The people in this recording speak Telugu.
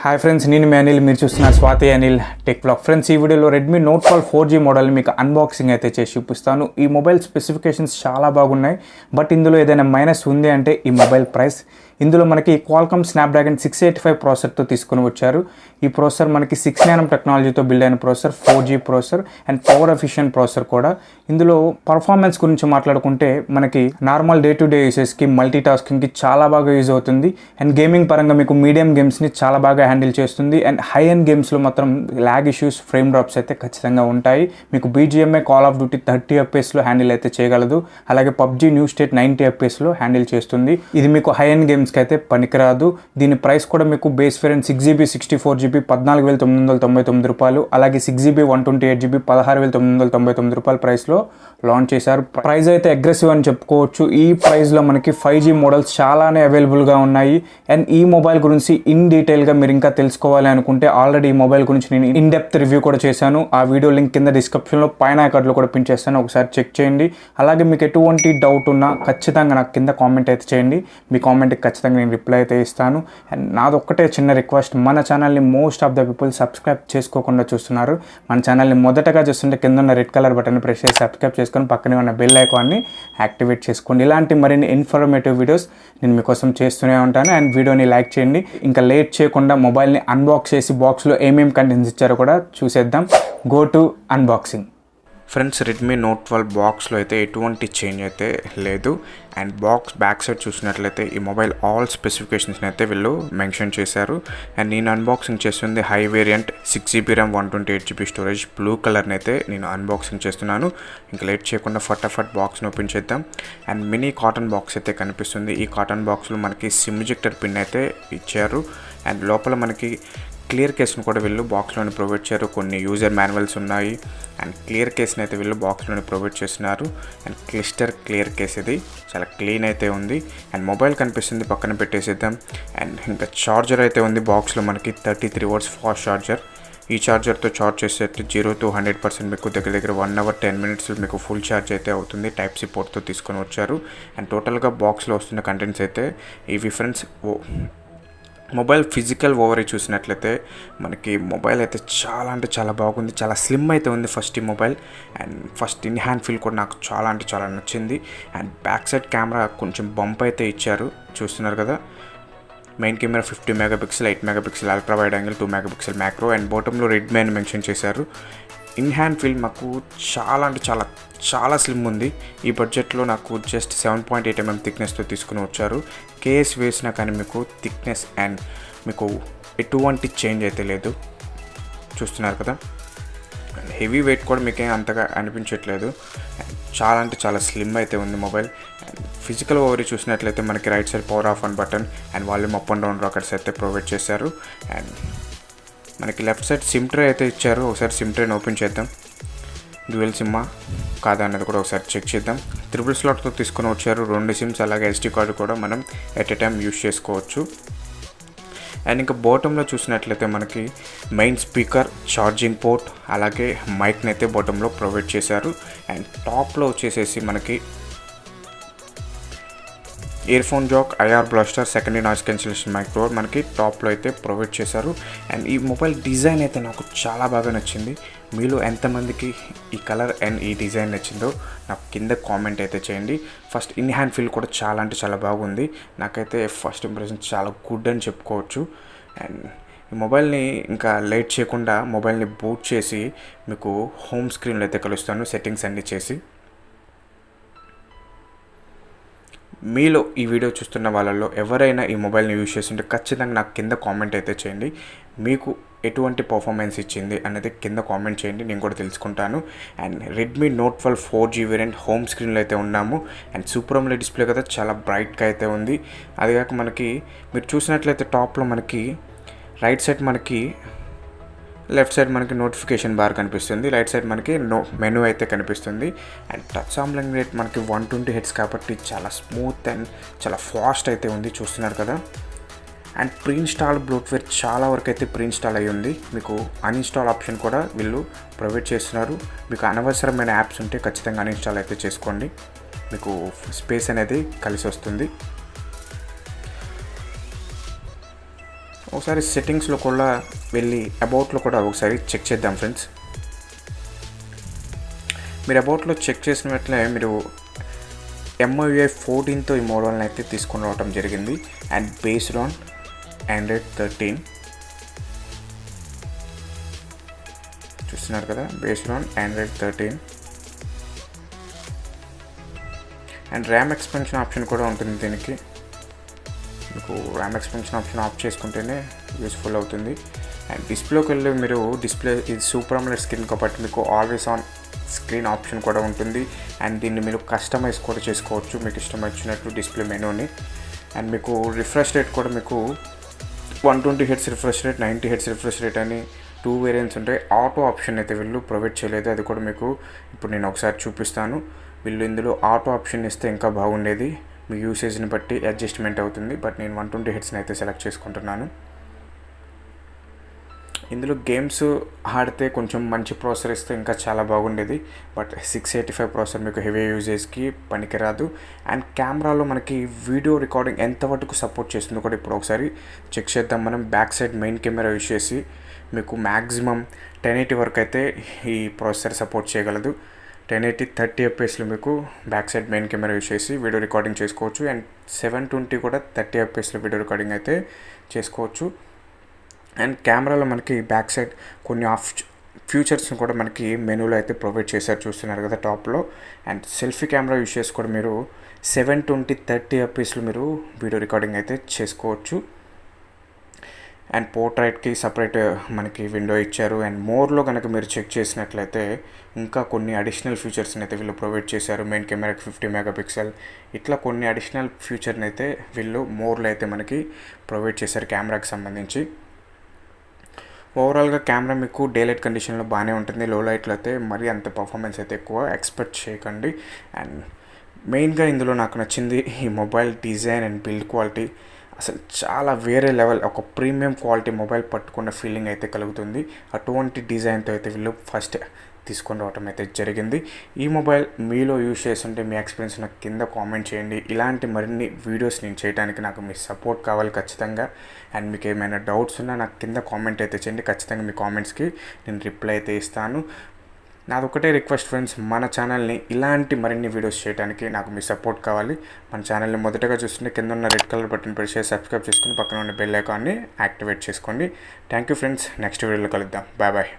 హాయ్ ఫ్రెండ్స్, నేను మీ అనిల్. మీరు చూస్తున్నారు Swathi Anil tech blog. Friends, ఈ వీడియోలో రెడ్మీ నోట్ 12 4G మోడల్ని మీకు అన్బాక్సింగ్ అయితే చేసి చూపిస్తాను. ఈ మొబైల్ స్పెసిఫికేషన్స్ చాలా బాగున్నాయి, బట్ ఇందులో ఏదైనా మైనస్ ఉంది అంటే ఈ మొబైల్ ప్రైస్. ఇందులో మనకి క్వాల్కామ్ స్నాప్డ్రాగన్ 685 ప్రాసెసర్తో తీసుకుని వచ్చారు. ఈ ప్రాసెసర్ మనకి 6 nm టెక్నాలజీతో బిల్డ్ అయిన processor, 4G processor and power efficient processor కూడా. ఇందులో పర్ఫార్మెన్స్ గురించి మాట్లాడుకుంటే మనకి నార్మల్ డే టు డే యూసేజ్కి, మల్టీ టాస్కింగ్కి చాలా బాగా యూజ్ అవుతుంది. అండ్ గేమింగ్ పరంగా మీకు మీడియం గేమ్స్ని చాలా బాగా హ్యాండిల్ చేస్తుంది. అండ్ హై ఎండ్ గేమ్స్లో మాత్రం ల్యాగ్ ఇష్యూస్, ఫ్రేమ్ డ్రాప్స్ అయితే ఖచ్చితంగా ఉంటాయి. మీకు BGMI, కాల్ ఆఫ్ డ్యూటీ 30 FPSలో హ్యాండిల్ అయితే చేయగలదు. అలాగే PUBG న్యూ స్టేట్ 90 FPSలో హ్యాండిల్ చేస్తుంది. ఇది మీకు హై ఎండ్ గేమ్స్కి అయితే పనికిరాదు. దీని ప్రైస్ కూడా మీకు బేస్ వేరియంట్ 6GB 64GB 14,999 రూపాయలు, అలాగే 6GB 128GB 16,999 రూపాయల ప్రైస్లో లాంచ్ చేశారు. ప్రైస్ అయితే అగ్రెసివ్ అని చెప్పుకోవచ్చు. ఈ ప్రైస్లో మనకి 5G మోడల్స్ చాలానే అవైలబుల్గా ఉన్నాయి. అండ్ ఈ మొబైల్ గురించి ఇన్ డీటెయిల్గా మీరు ఇంకా తెలుసుకోవాలి అనుకుంటే ఆల్రెడీ ఈ మొబైల్ గురించి నేను ఇన్ డెప్త్ రివ్యూ కూడా చేశాను. ఆ వీడియో లింక్ కింద డిస్క్రిప్షన్లో పైన ఐకార్డ్లో కూడా పిన్ చేస్తాను, ఒకసారి చెక్ చేయండి. అలాగే మీకు ఎటువంటి డౌట్ ఉన్నా ఖచ్చితంగా నాకు కింద కామెంట్ అయితే చేయండి. మీ కామెంట్కి ఖచ్చితంగా నేను రిప్లై అయితే ఇస్తాను. అండ్ నాదొక్కటే చిన్న రిక్వెస్ట్, మన ఛానల్ని most of the people subscribe చేసుకోకుండా చూస్తున్నారు. మన ఛానల్ని మొదటగా చూస్తుంటే కింద ఉన్న రెడ్ కలర్ బటన్ ప్రెస్ చేసి సబ్స్క్రైబ్ చేసుకొని పక్కనే ఉన్న బెల్ ఐకాన్ని యాక్టివేట్ చేసుకోండి. ఇలాంటి మరిన్ని ఇన్ఫర్మేటివ్ వీడియోస్ నేను మీకోసం చేస్తూనే ఉంటాను. అండ్ వీడియోని లైక్ చేయండి. ఇంకా లేట్ చేయకుండా మొబైల్ని అన్బాక్స్ చేసి బాక్స్లో ఏమేమి కంటెంట్స్ ఇచ్చారో కూడా చూసేద్దాం. Go to unboxing. Friends, Redmi note 12 బాక్స్లో అయితే ఎటువంటి చేంజ్ అయితే లేదు. అండ్ బాక్స్ బ్యాక్ సైడ్ చూసినట్లయితే ఈ మొబైల్ ఆల్ స్పెసిఫికేషన్స్ని అయితే వీళ్ళు మెన్షన్ చేశారు. అండ్ నేను అన్బాక్సింగ్ చేస్తుంది high variant 6GB RAM 128GB storage blue కలర్ని అయితే నేను అన్బాక్సింగ్ చేస్తున్నాను. ఇంకా లేట్ చేయకుండా ఫటాఫట్ బాక్స్ని ఓపెన్ చేద్దాం. అండ్ మినీ కాటన్ బాక్స్ అయితే కనిపిస్తుంది. ఈ కాటన్ బాక్స్లో మనకి సిమ్ ఎజెక్టర్ పిన్ అయితే ఇచ్చారు. అండ్ లోపల మనకి క్లియర్ కేస్ని కూడా వీళ్ళు బాక్స్లోని ప్రొవైడ్ చేశారు. కొన్ని యూజర్ మాన్యువల్స్ ఉన్నాయి. అండ్ క్లియర్ కేస్ని అయితే వీళ్ళు బాక్స్లోని ప్రొవైడ్ చేస్తున్నారు. అండ్ క్లియర్ కేస్ ఇది చాలా క్లీన్ అయితే ఉంది. అండ్ మొబైల్ కనిపిస్తుంది, పక్కన పెట్టేసేద్దాం. అండ్ ఇంకా ఛార్జర్ అయితే ఉంది బాక్స్లో మనకి 33 watts ఫాస్ట్ ఛార్జర్. ఈ ఛార్జర్తో ఛార్జ్ చేసేట్టు 0 to 100% మీకు దగ్గర 1 hour 10 minutes మీకు ఫుల్ ఛార్జ్ అయితే అవుతుంది. టైప్ సి పోర్ట్తో తీసుకొని వచ్చారు. అండ్ టోటల్గా బాక్స్లో వస్తున్న కంటెంట్స్ అయితే ఇవి ఫ్రెండ్స్. మొబైల్ ఫిజికల్ ఓవరీ చూసినట్లయితే మనకి మొబైల్ అయితే చాలా అంటే చాలా బాగుంది. చాలా స్లిమ్ అయితే ఉంది ఫస్ట్ ఈ mobile. And first in hand feel కూడా నాకు చాలా అంటే చాలా నచ్చింది. అండ్ బ్యాక్ సైడ్ కెమెరా కొంచెం బంప్ అయితే ఇచ్చారు, చూస్తున్నారు కదా. Main camera 50 MP, 8 MP ultra wide angle, 2 MP macro. And బాటంలో రెడ్మీ అని మెన్షన్ చేశారు. ఇన్ హ్యాండ్ ఫీల్ మాకు చాలా అంటే చాలా స్లిమ్ ఉంది. ఈ బడ్జెట్లో నాకు జస్ట్ 7.8 mm థిక్నెస్తో తీసుకుని వచ్చారు. కేస్ వేసినా కానీ మీకు థిక్నెస్ అండ్ మీకు ఎటువంటి చేంజ్ అయితే లేదు, చూస్తున్నారు కదా. హెవీ వెయిట్ కూడా మీకేం అంతగా అనిపించట్లేదు. చాలా అంటే చాలా స్లిమ్ అయితే ఉంది మొబైల్. ఫిజికల్ ఓవరీ చూసినట్లయితే మనకి right side power of on button and volume up and down rockers అయితే ప్రొవైడ్ చేశారు. అండ్ మనకి లెఫ్ట్ సైడ్ సిమ్ ట్రే అయితే ఇచ్చారు. ఒకసారి సిమ్ ట్రేని ఓపెన్ చేద్దాం. డ్యూయల్ సిమ్మా కాదా అనేది కూడా ఒకసారి చెక్ చేద్దాం. 3 స్లాట్తో తీసుకొని వచ్చారు 2 సిమ్స్. అలాగే SD కార్డు కూడా మనం ఎట్ ఎ టైం యూజ్ చేసుకోవచ్చు. అండ్ ఇంకా బాటంలో చూసినట్లయితే మనకి మెయిన్ స్పీకర్, ఛార్జింగ్ పోర్ట్, అలాగే మైక్ని అయితే బాటంలో ప్రొవైడ్ చేశారు. అండ్ టాప్లో వచ్చేసేసి మనకి year phone Jack, IR blaster, secondary noise cancellation micro మనకి టాప్లో అయితే ప్రొవైడ్ చేశారు. అండ్ ఈ మొబైల్ డిజైన్ అయితే నాకు చాలా బాగా నచ్చింది. మీలో ఎంతమందికి ఈ కలర్ అండ్ ఈ డిజైన్ నచ్చిందో నాకు కింద కామెంట్ అయితే చేయండి. ఫస్ట్ ఇన్ హ్యాండ్ ఫీల్ కూడా చాలా అంటే చాలా బాగుంది. నాకైతే ఫస్ట్ ఇంప్రెషన్ చాలా గుడ్ అని చెప్పుకోవచ్చు. అండ్ ఈ మొబైల్ని ఇంకా లేట్ చేయకుండా మొబైల్ని బూట్ చేసి మీకు హోమ్ స్క్రీన్లో అయితే కలుస్తాను, సెట్టింగ్స్ అన్నీ చేసి. మీలో ఈ వీడియో చూస్తున్న వాళ్ళల్లో ఎవరైనా ఈ మొబైల్ని యూజ్ చేస్తుంటే ఖచ్చితంగా నాకు కింద కామెంట్ అయితే చేయండి. మీకు ఎటువంటి పర్ఫార్మెన్స్ ఇచ్చింది అనేది కింద కామెంట్ చేయండి, నేను కూడా తెలుసుకుంటాను. And Redmi note 12 4G variant home స్క్రీన్లో అయితే ఉన్నాము. అండ్ సూపర్ AMOLED డిస్ప్లే కదా, చాలా బ్రైట్గా అయితే ఉంది. అదిగాక మనకి మీరు చూసినట్లయితే టాప్లో మనకి రైట్ సైడ్ మనకి, లెఫ్ట్ సైడ్ మనకి నోటిఫికేషన్ బార్ కనిపిస్తుంది. రైట్ సైడ్ మనకి మెనూ అయితే కనిపిస్తుంది. అండ్ టచ్ సాంప్లింగ్ రేట్ మనకి 120 Hz కాబట్టి చాలా స్మూత్ అండ్ చాలా ఫాస్ట్ అయితే ఉంది, చూస్తున్నారు కదా. అండ్ ప్రీ ఇన్స్టాల్ బ్లోట్వేర్ చాలా వరకు అయితే ప్రీ ఇన్స్టాల్ అయ్యి ఉంది. మీకు అన్ఇన్స్టాల్ ఆప్షన్ కూడా వీళ్ళు ప్రొవైడ్ చేస్తున్నారు. మీకు అనవసరమైన యాప్స్ ఉంటే ఖచ్చితంగా అన్ఇన్స్టాల్ అయితే చేసుకోండి, మీకు స్పేస్ అనేది కలిసి వస్తుంది. ఒకసారి సెట్టింగ్స్లో కూడా వెళ్ళి అబౌట్లో కూడా ఒకసారి చెక్ చేద్దాం ఫ్రెండ్స్. మీరు అబౌట్లో చెక్ చేసినట్లే మీరు MIUI 14తో ఈ మోడల్ని అయితే తీసుకొని రావడం జరిగింది. అండ్ బేస్డ్ ఆన్ Android 13 చూస్తున్నారు కదా, based on Android 13. And RAM expansion option కూడా ఉంటుంది దీనికి. మీకు ర్యామ్ ఎక్స్పెన్షన్ ఆప్షన్ ఆఫ్ చేసుకుంటేనే యూస్ఫుల్ అవుతుంది. అండ్ డిస్ప్లేకి వెళ్ళి మీరు డిస్ప్లే ఇది సూపర్ AMOLED స్క్రీన్ కాబట్టి మీకు ఆల్వేస్ ఆన్ స్క్రీన్ ఆప్షన్ కూడా ఉంటుంది. అండ్ దీన్ని మీరు కస్టమైజ్ కూడా చేసుకోవచ్చు మీకు ఇష్టం వచ్చినట్టు డిస్ప్లే మెనూని. అండ్ మీకు రిఫ్రెష్ రేట్ కూడా మీకు 120 Hz refresh rate, 90 Hz refresh rate అని 2 వేరియంట్స్ ఉంటాయి. ఆటో ఆప్షన్ అయితే వీళ్ళు ప్రొవైడ్ చేయలేదు, అది కూడా మీకు ఇప్పుడు నేను ఒకసారి చూపిస్తాను. వీళ్ళు ఇందులో ఆటో ఆప్షన్ ఇస్తే ఇంకా బాగుండేది, మీ యూసేజ్ని బట్టి అడ్జస్ట్మెంట్ అవుతుంది. బట్ నేను 120 Hz అయితే సెలెక్ట్ చేసుకుంటున్నాను. ఇందులో గేమ్స్ ఆడితే కొంచెం మంచి ప్రాసెసర్ ఇస్తే ఇంకా చాలా బాగుండేది. బట్ 685 ప్రాసెసర్ మీకు హెవీ యూజేజ్కి పనికిరాదు. అండ్ కెమెరాలో మనకి వీడియో రికార్డింగ్ ఎంతవరకు సపోర్ట్ చేస్తుందో కూడా ఇప్పుడు ఒకసారి చెక్ చేద్దాం. మనం back side main camera use చేసి మీకు మ్యాక్సిమం 1080 వరకు అయితే ఈ ప్రాసెసర్ సపోర్ట్ చేయగలదు. 1080 30 fpsలో మీకు back side main camera use చేసి వీడియో రికార్డింగ్ చేసుకోవచ్చు. అండ్ 720 కూడా 30 fpsలో వీడియో రికార్డింగ్ అయితే చేసుకోవచ్చు. అండ్ కెమెరాలో మనకి బ్యాక్ సైడ్ కొన్ని ఫ్యూచర్స్ని కూడా మనకి మెనూలో అయితే ప్రొవైడ్ చేశారు, చూస్తున్నారు కదా టాప్లో. అండ్ సెల్ఫీ కెమెరా యూజ్ చేసి కూడా మీరు 720 30 fpsలో మీరు వీడియో రికార్డింగ్ అయితే చేసుకోవచ్చు. అండ్ పోర్ట్రైట్కి సపరేట్ మనకి విండో ఇచ్చారు. అండ్ మోర్లో కనుక మీరు చెక్ చేసినట్లయితే ఇంకా కొన్ని అడిషనల్ ఫీచర్స్ని అయితే వీళ్ళు ప్రొవైడ్ చేశారు. మెయిన్ కెమెరాకి 50 MP, ఇట్లా కొన్ని అడిషనల్ ఫీచర్ని అయితే వీళ్ళు మోర్లో అయితే మనకి ప్రొవైడ్ చేశారు కెమెరాకి సంబంధించి. ఓవరాల్గా కెమెరా మీకు డే లైట్ కండిషన్లో బాగానే ఉంటుంది. లో లైట్లో అయితే మరీ అంత పర్ఫార్మెన్స్ అయితే ఎక్కువ ఎక్స్పెక్ట్ చేయకండి. అండ్ మెయిన్గా ఇందులో నాకు నచ్చింది ఈ mobile design and build quality. అసలు చాలా వేరే లెవెల్, ఒక ప్రీమియం క్వాలిటీ మొబైల్ పట్టుకున్న ఫీలింగ్ అయితే కలుగుతుంది. అటువంటి డిజైన్తో అయితే వీళ్ళు ఫస్ట్ తీసుకొని రావడం అయితే జరిగింది. ఈ మొబైల్ మీలో యూజ్ చేస్తుంటే మీ ఎక్స్పీరియన్స్ నాకు కింద కామెంట్ చేయండి. ఇలాంటి మరిన్ని వీడియోస్ నేను చేయడానికి నాకు మీ సపోర్ట్ కావాలి ఖచ్చితంగా. అండ్ మీకు ఏమైనా డౌట్స్ ఉన్నా నాకు కింద కామెంట్ అయితే చేయండి, ఖచ్చితంగా మీ కామెంట్స్కి నేను రిప్లై అయితే ఇస్తాను. నాది ఒకటే రిక్వెస్ట్ ఫ్రెండ్స్, మన ఛానల్ని ఇలాంటి మరిన్ని వీడియోస్ చేయడానికి నాకు మీ సపోర్ట్ కావాలి. మన ఛానల్ని మొదటగా చూస్తుంటే కింద ఉన్న రెడ్ కలర్ బటన్ ప్రెస్ చేసి సబ్స్క్రైబ్ చేసుకుని పక్కన ఉన్న బెల్ ఐకాన్ని యాక్టివేట్ చేసుకోండి. థ్యాంక్ యూ ఫ్రెండ్స్, నెక్స్ట్ వీడియోలో కలుద్దాం. Bye bye.